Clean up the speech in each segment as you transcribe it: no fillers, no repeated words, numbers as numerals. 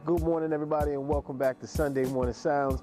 Good morning, everybody, and welcome back to Sunday Morning Sounds,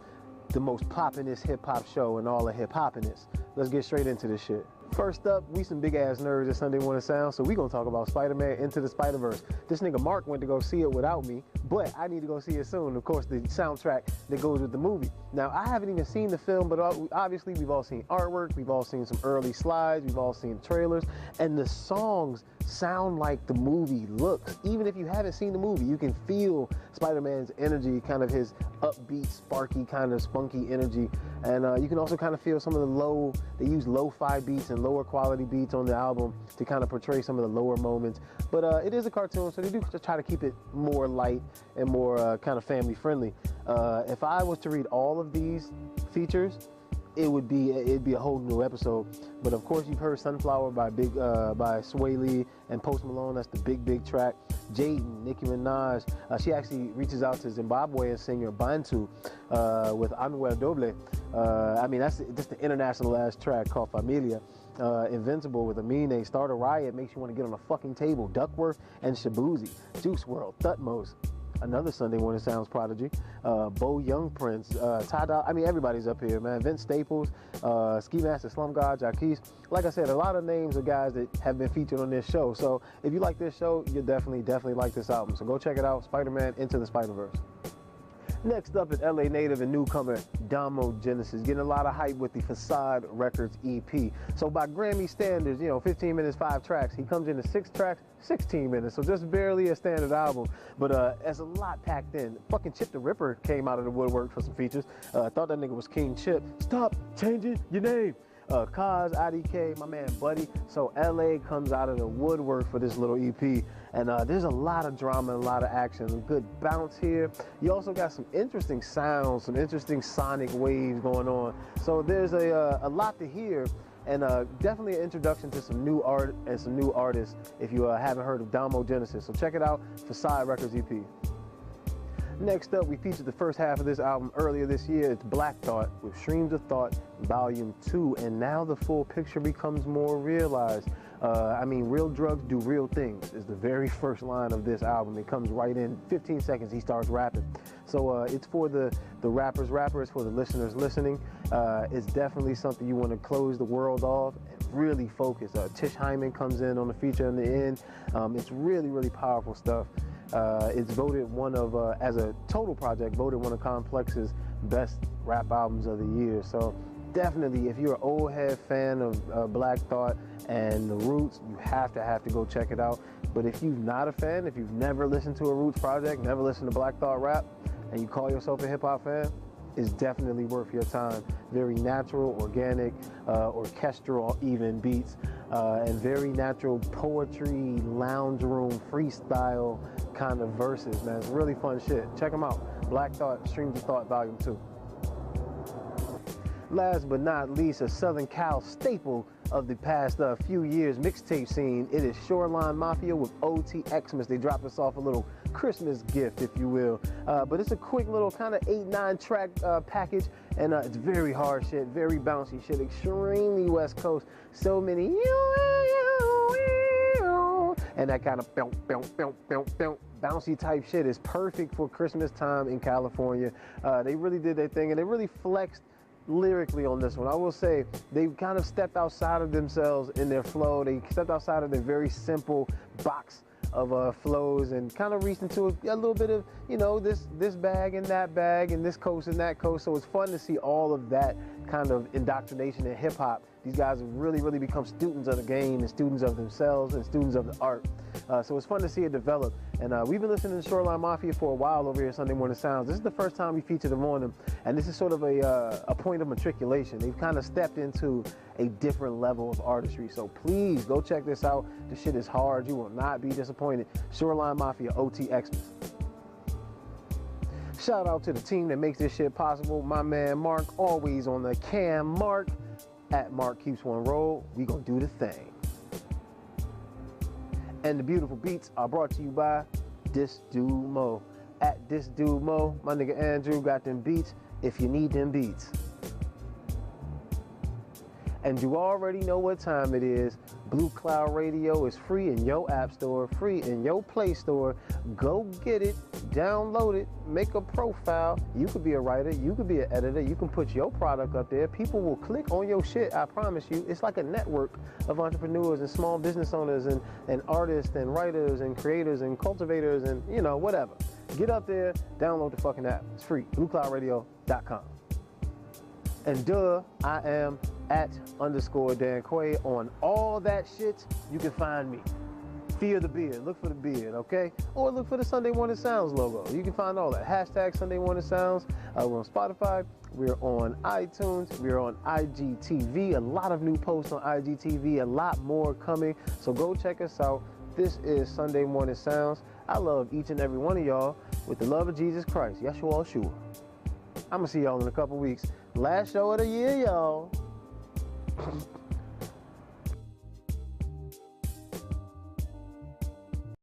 the most poppin'est hip-hop show in all of hip-hoppiness. Let's get straight into this shit. First up, we some big-ass nerds at Sunday Morning Sounds, so we gonna talk about Spider-Man Into the Spiderverse. This nigga Mark went to go see it without me, but I need to go see it soon. Of course, the soundtrack that goes with the movie. Now, I haven't even seen the film, but obviously we've all seen artwork, we've all seen some early slides, we've all seen trailers, and the songs sound like the movie looks. Even if you haven't seen the movie, you can feel Spider-Man's energy, kind of his upbeat, sparky, kind of spunky energy. And you can also kind of feel some of the they use lo-fi beats and lower quality beats on the album to kind of portray some of the lower moments. But it is a cartoon, so they do just try to keep it more light and more kind of family friendly. If I was to read all of these features, it'd be a whole new episode. But of course, you've heard Sunflower by Sway Lee and Post Malone. That's the big track. Jaden, Nicki Minaj. She actually reaches out to Zimbabwean singer Bantu with Anuel Doble. I mean, that's just the international ass track called Familia. Invincible with Amine, Start a Riot, makes you want to get on a fucking table. Duckworth and Shabuzi. Juice WRLD, Thutmose. Another Sunday Morning Sounds prodigy, Bo Young Prince, Tada. I mean, everybody's up here, man. Vince Staples, Ski Master, Slum God, Jaquez. Like I said, a lot of names of guys that have been featured on this show. So if you like this show, you definitely like this album. So go check it out, Spider-Man Into the Spiderverse. Next up is LA native and newcomer Domo Genesis, getting a lot of hype with the Facade Records EP. So by Grammy standards, 15 minutes, 5 tracks. He comes into 6 tracks, 16 minutes, so just barely a standard album. But there's a lot packed in. Fucking Chip the Ripper came out of the woodwork for some features. Thought that nigga was King Chip. Stop changing your name. Kaz, IDK, my man Buddy. So LA comes out of the woodwork for this little EP. And there's a lot of drama and a lot of action. A good bounce here. You also got some interesting sounds, some interesting sonic waves going on. So there's a lot to hear. And definitely an introduction to some new art and some new artists if you haven't heard of Domo Genesis. So check it out, Facade Records EP. Next up, we featured the first half of this album earlier this year. It's Black Thought with Streams of Thought Volume 2. And now the full picture becomes more realized. I mean, real drugs do real things is the very first line of this album. It comes right in 15 seconds, he starts rapping. So it's for the rappers, for the listeners listening. It's definitely something you want to close the world off and really focus. Tish Hyman comes in on the feature in the end. It's really powerful stuff. It's voted one of, as a total project, voted one of Complex's best rap albums of the year. So definitely, if you're an old head fan of Black Thought and the Roots, you have to go check it out. But if you're not a fan, if you've never listened to a Roots project, never listened to Black Thought rap, and you call yourself a hip-hop fan, it's definitely worth your time. Very natural, organic, orchestral, even beats, and very natural poetry, lounge room, freestyle kind of verses, man. It's really fun shit. Check them out. Black Thought, Streams of Thought, Volume 2. Last but not least, a Southern Cal staple of the past few years mixtape scene. It is Shoreline Mafia with OT Xmas. They dropped us off a little Christmas gift, if you will. But it's a quick little kind of 8-9 track package, and it's very hard shit, very bouncy shit, extremely West Coast. So many and that kind of bouncy type shit is perfect for Christmas time in California. They really did their thing, and they really flexed lyrically on this one. I will say they kind of stepped outside of themselves in their flow. They stepped outside of their very simple box of flows and kind of reached into a little bit of, this bag and that bag and this coast and that coast. So it's fun to see all of that kind of indoctrination in hip hop. These guys have really become students of the game and students of themselves and students of the art. So it's fun to see it develop. And we've been listening to Shoreline Mafia for a while over here at Sunday Morning Sounds. This is the first time we featured them on them. And this is sort of a point of matriculation. They've kind of stepped into a different level of artistry. So please go check this out. This shit is hard. You will not be disappointed. Shoreline Mafia, OT Xmas. Shout out to the team that makes this shit possible. My man Mark, always on the cam. Mark, at Mark Keeps One Roll. We gonna do the thing. And the beautiful beats are brought to you by This Dude Mo. At This Dude Mo, my nigga Andrew got them beats if you need them beats. And you already know what time it is. Blue Cloud Radio is free in your app store, free in your Play Store. Go get it. download it, make a profile. You could be a writer, you could be an editor, you can put your product up there. People will click on your shit, I promise you. It's like a network of entrepreneurs and small business owners and artists and writers and creators and cultivators and, you know, whatever. Get up there, download the fucking app. It's free, bluecloudradio.com. And I am @_Dan Quay on all that shit. You can find me. Fear the beard. Look for the beard, okay? Or look for the Sunday Morning Sounds logo. You can find all that. Hashtag Sunday Morning Sounds. We're on Spotify. We're on iTunes. We're on IGTV. A lot of new posts on IGTV. A lot more coming. So go check us out. This is Sunday Morning Sounds. I love each and every one of y'all with the love of Jesus Christ. Yeshua Shua. I'm going to see y'all in a couple weeks. Last show of the year, y'all.